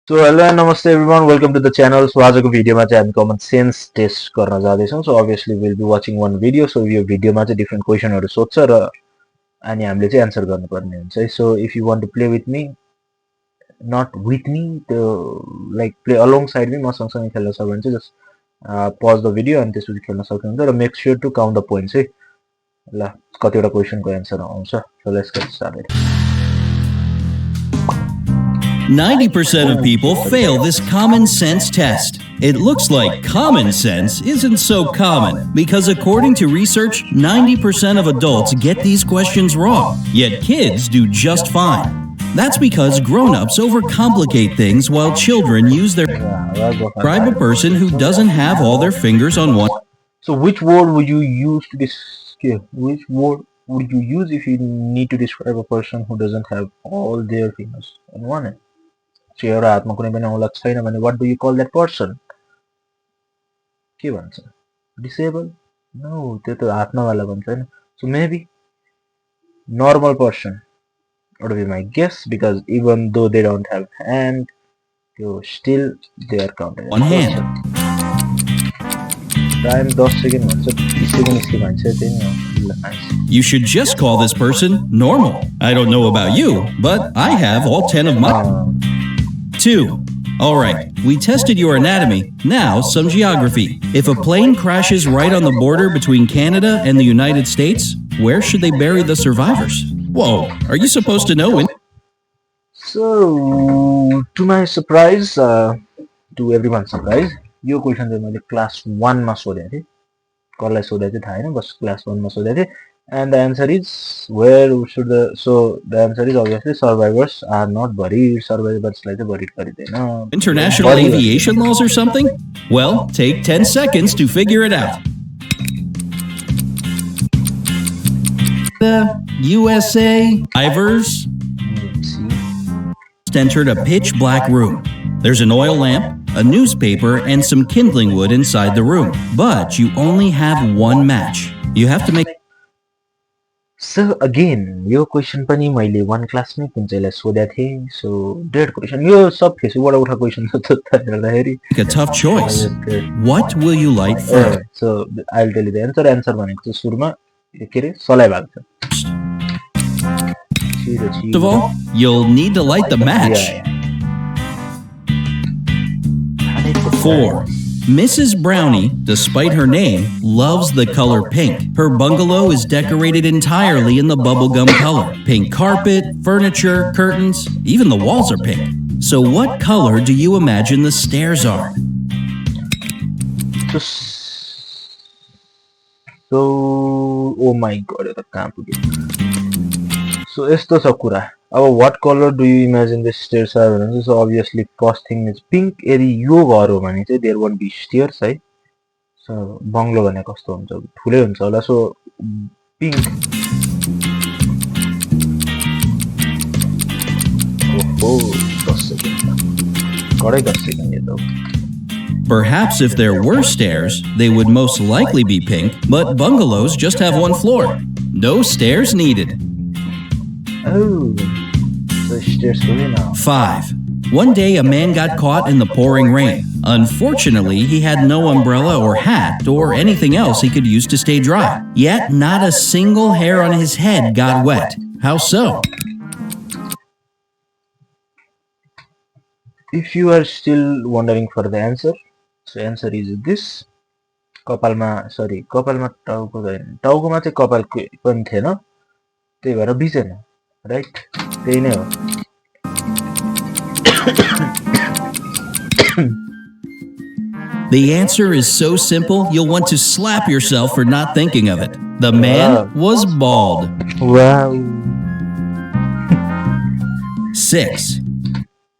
So hello and namaste everyone, welcome to the channel. So आजको भिडियोमा चाहिँ हामी कमन सेन्स टेस्ट गर्न जाँदैछौँ. So obviously we'll be watching one video. So यो भिडियोमा चाहिँ different questionहरु सोध्छ र अनि हामीले चाहिँ आन्सर गर्नुपर्ने हुन्छ है. So if you want to play with me, not with me, like play alongside me, म सँगसँगै खेल्न सक्नुहुन्छ भने just pause the video अनि त्यसपछि खेल्न सक्नुहुन्छ र make sure to count the points है. ल कतिवटा क्वेशनको आन्सर आउँछ. So let's get started. 90% of people fail this common sense test. It looks like common sense isn't so common because according to research, 90% of adults get these questions wrong, yet kids do just fine. That's because grown-ups overcomplicate things while children use their... Describe a person who doesn't have all their fingers on one... So which word would you use to describe? Which word would you use if you need to describe a person who doesn't have all their fingers on one hand? So एउटा हातमा कुनै पनि औँला छैन भने what do you call that person? के भन्छ? Disabled? No, त्यो त हात नवाला भन्छ हैन. So maybe normal person would be my guess because even though they don't have hand, still they are counted. One hand. Time 10 second भन्छ 20 second निस्के भन्छ त्यही नै. You should just call this person normal. I don't know about you, but I have all 10 of mine. 2. Alright, we tested your anatomy, now some geography. If a plane crashes right on the border between Canada and the United States, where should they bury the survivors? Whoa, are you supposed to know when? So, to my surprise, to everyone's surprise, yo question चाहिँ मैले class 1 मा सोधेको थिएँ. कसलाई सोधे चाहिँ थाहा हैन, बस क्लास 1 मा सोधेको थिएँ. And the answer is where should the answer is obviously survivors are not buried. Survivors like buried गरिदैन. International aviation laws or something? Well, take 10 seconds to figure it out. The USA divers entered a pitch black room. There's an oil lamp, a newspaper, and some kindling wood inside the room. But you only have one match. You have to make... So again, yo question पनि मैले 1 क्लासमै कुञ्चैलाई सोधेको थिएँ. So dead question यो सब फेसबुकबाट उठा question छ हेर्दाखेरि. A tough choice. What will you like first? So I'll tell you the answer. Answer भनेको चाहिँ सुरुमा के रे सलाई भाग छ. First of all, you'll need to light the match. 4. Mrs. Brownie, despite her name, loves the color pink. Her bungalow is decorated entirely in the bubblegum color. Pink carpet, furniture, curtains, even the walls are pink. So what color do you imagine the stairs are? So oh my god, I can't put it. So यस्तो छ कुरा. अब what color do you imagine the stairs are? So obviously first thing is pink. यदि यो घर हो भने चाहिँ there won't be stairs है. So बङ्गलो भने कस्तो हुन्छ? ठुलै हुन्छ होला. So pink. Oh, 10 second. कडै 10 सेकेन्ड यो त. Perhaps if there were stairs, they would most likely be pink, but bungalows just have one floor. No stairs needed. Oh, so stairs now. 5. One day a man got caught in the pouring rain. Unfortunately, he had no umbrella or hat or anything else he could use to stay dry. Yet not a single hair on his head got wet. How so? If you are still wondering for the answer, so answer is this. कपालमा टाउको छैन. टाउकोमा चाहिँ कपाल पनि थिएन. त्यही भएर बिचेन. Right? त्यही नै हो. The answer is so simple, you'll want to slap yourself for not thinking of it. The man was bald. Wow. 6.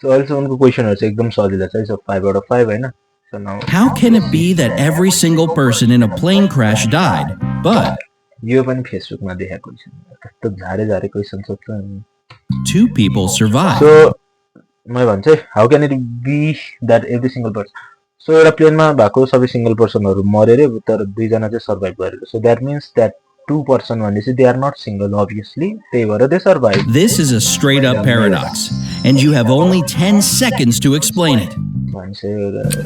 So also उनको क्वेशनहरु चाहिँ एकदम सजिलो छ. So 5 out of 5 Hahn. So now how can it be that every single person in a plane crash died, but यो पनि फेसबुकमा देखेको question. कस्तो झारे क्वेशन सोध्छ नि. 2 people survived? So म भन्छ how can it be that every single person? So एउटा प्लेनमा भएको सबै सिंगल पर्सनहरु मरे रे तर दुई जना चाहिँ सर्भाइभ गरेको. So that means that 2 person भनेपछि they are not single obviously. त्यही भएर they survive. This is a straight up paradox. and you have only 10 seconds to explain it. मान्छे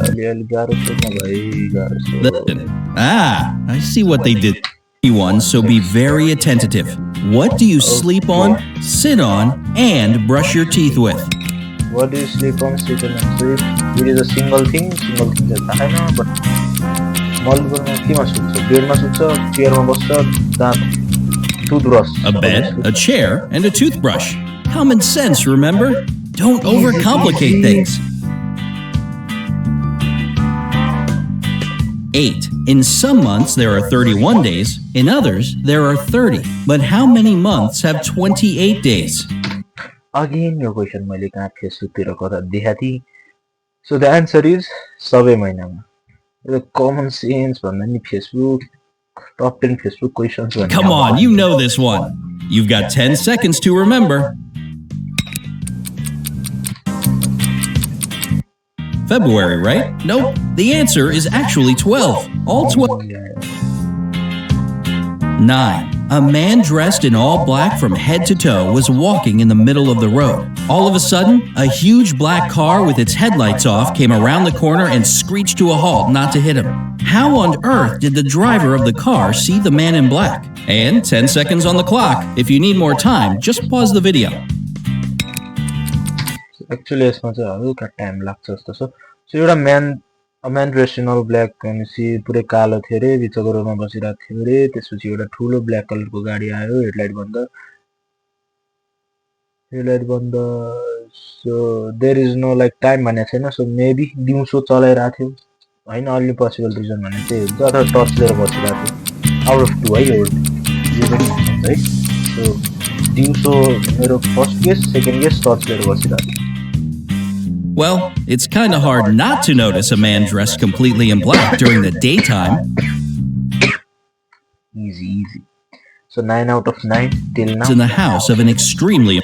अलिअलि गाह्रो सोध्न भाइ गाह्रो Listen. I see what they did. One, so be very attentive. What do you sleep on, sit on, and brush your teeth with? What do you sleep on, sit on and sleep? It is a single thing चाहिँ थाहा छैन but मल्टिपलमा केमा सुत्छ बेडमा सुत्छ चेयरमा बस्छ दाँत toothbrush A bed, a chair, and a toothbrush. Common sense, remember? Don't overcomplicate things. 8. In some months there are 31 days, in others there are 30. But how many months have 28 days? Again yo question मैले कहाँ फेसबुकतिर कता देखा थिएँ so the answer is सबै महिनामा यो common sense भन्दा नि Facebook टप 10 Facebook questions भन्ने Come on, you know this one. You've got 10 seconds to remember. February, right? Nope. The answer is actually 12. All 12. 9. A man dressed in all black from head to toe was walking in the middle of the road. All of a sudden, a huge black car with its headlights off came around the corner and screeched to a halt not to hit him. How on earth did the driver of the car see the man in black? And 10 seconds on the clock. If you need more time, just pause the video. Actually यसमा चाहिँ हल्का time लाग्छ जस्तो छ सो एउटा म्यान dress in Al black भनेपछि पुरै कालो थियो अरे बिचको रोमा बसिरहेको थियो अरे त्यसपछि एउटा ठुलो ब्ल्याक कलरको गाडी आयो हेडलाइट बन्द so there is no like time भनेको छैन सो मेबी दिउँसो चलाइरहेको थियो होइन अन्ली पोसिबल रिजन भने चाहिँ हुन्छ अथवा टर्च लिएर बसिरहेको थियो आउट अफ 2 है यो पनि है सो दिउँसो मेरो फर्स्ट गेस सेकेन्ड गेस टर्च लिएर बसिरहेको थियो Well, it's kind of hard not to notice a man dressed completely in black during the daytime. Easy. So 9 out of 9 till now. In the house of an extremely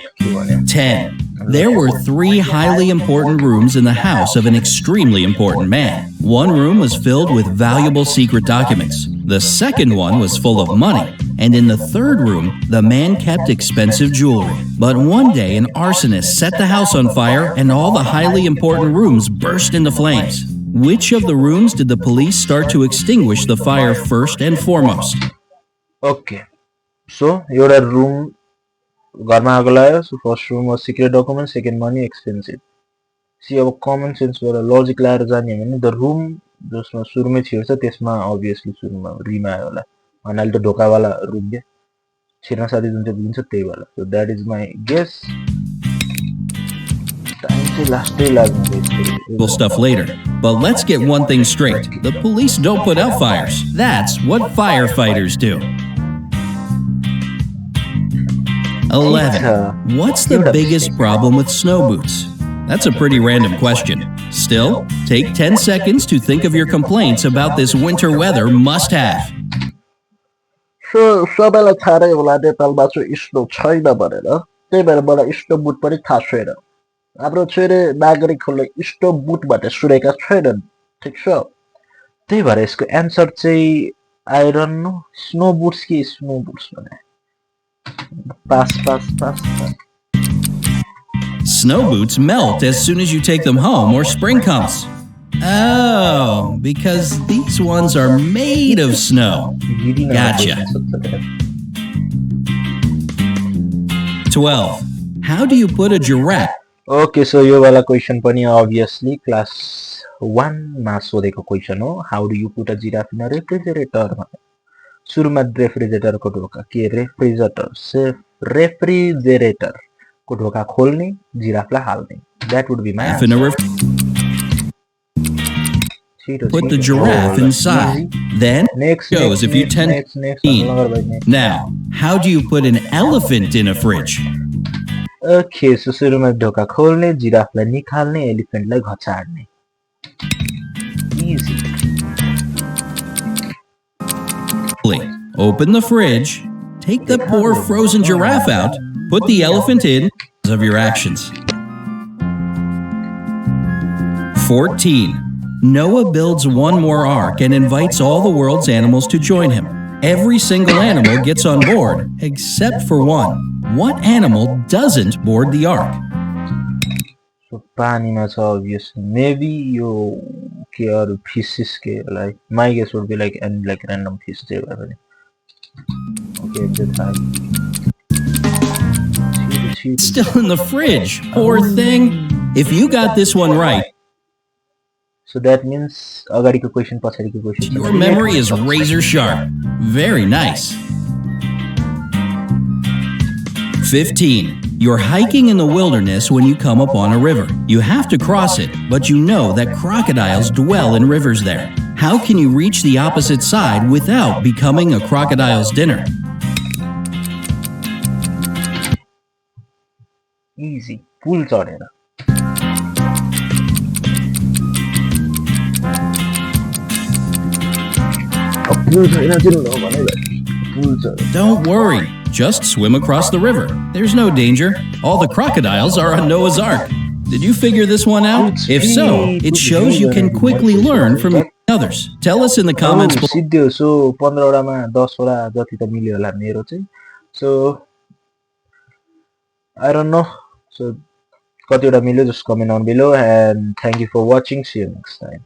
10. There were 3 highly important rooms in the house of an extremely important man. One room was filled with valuable secret documents. The second one was full of money. And in the third room, the man kept expensive jewelry. But one day, an arsonist set the house on fire and all the highly important rooms burst into flames. Which of the rooms did the police start to extinguish the fire first and foremost? Okay. So, एउटा room घरमा आगो लाग्यो so first room was secret document second money expensive सी अब common सेन्सबाट logic लगाएर जाने हो भने द रुम जसमा सुरुमै छिर्छ त्यसमा अभियसली सुरुमा रिमा आयो होला भन्नाले त ढोकावाला रुम के छिर्न साथी जुन चाहिँ बुझिन्छ त्यही वाला so that is my guess time चाहिँ लास्टै लाग्नु stuff later. But let's get one thing straight. The police don't put out fires. That's what firefighters do. 11. What's the biggest problem with snow boots? That's a pretty random question. Still, take 10 seconds to think of your complaints about this winter weather must-have. So, सबैलाई थाहा नै होला नेपालमा चाहिँ snow छैन भनेर त्यही भएर मलाई स्नो बुट पनि थाहा छैन हाम्रो चाहिँ नागरिकहरूले स्नो बुट भन्ने सुनेका छैनन् ठिक छ त्यही भएर यसको एन्सर चाहिँ I don't know snow boots कि स्नो बुट्स भने Pass. Snow boots melt as soon as you take them home or spring comes. Oh, because these ones are made of snow. Gotcha. 12. How do you put a giraffe? Okay, so यो वाला question पनि obviously class 1 मा सोधेको question हो. How do you put a giraffe in a refrigerator? सुरुमा रेफ्रिजरेटरको ढोका के रेफ्रिजरेटरको ढोका खोल्ने जिराफलाई हाल्ने that would be my Put the giraffe inside. Then next goes if you tend. Now, how do you put an elephant in a fridge? Okay, so सुरुमा ढोका खोल्ने जिराफलाई निकाल्ने एलिफेन्टलाई घचाड्ने easy. Open the fridge, take the poor frozen giraffe out, put the elephant in of your actions. 14. Noah builds one more ark and invites all the world's animals to join him. Every single animal gets on board, except for one. What animal doesn't board the ark? So पानीमा छ obvious. Maybe यो के अरू fishes के like my guess would be like and like random fish जे भए पनि. Okay, त्यो थाहा. छिटो. Still in the fridge. Poor thing. If you got this one right, So that means अगाडिको question पछाडिको question. your memory is razor sharp. Very nice. 15. You're hiking in the wilderness when you come upon a river. You have to cross it, but you know that crocodiles dwell in rivers there. How can you reach the opposite side without becoming a crocodile's dinner? Easy. पुल चढेर. पुल छैन चाहिँ नभने पुल चढेर. Don't worry. Just swim across the river. There's no danger. All the crocodiles are on Noah's Ark. Did you figure this one out? If so, it shows you can quickly learn from others. Tell us in the comments below. सिद्धि हो. सो 15 वटामा 10 वटा जति त मिल्यो होला मेरो चाहिँ. सो I don't know. So कतिवटा मिल्यो just comment down below and thank you for watching. See you next time.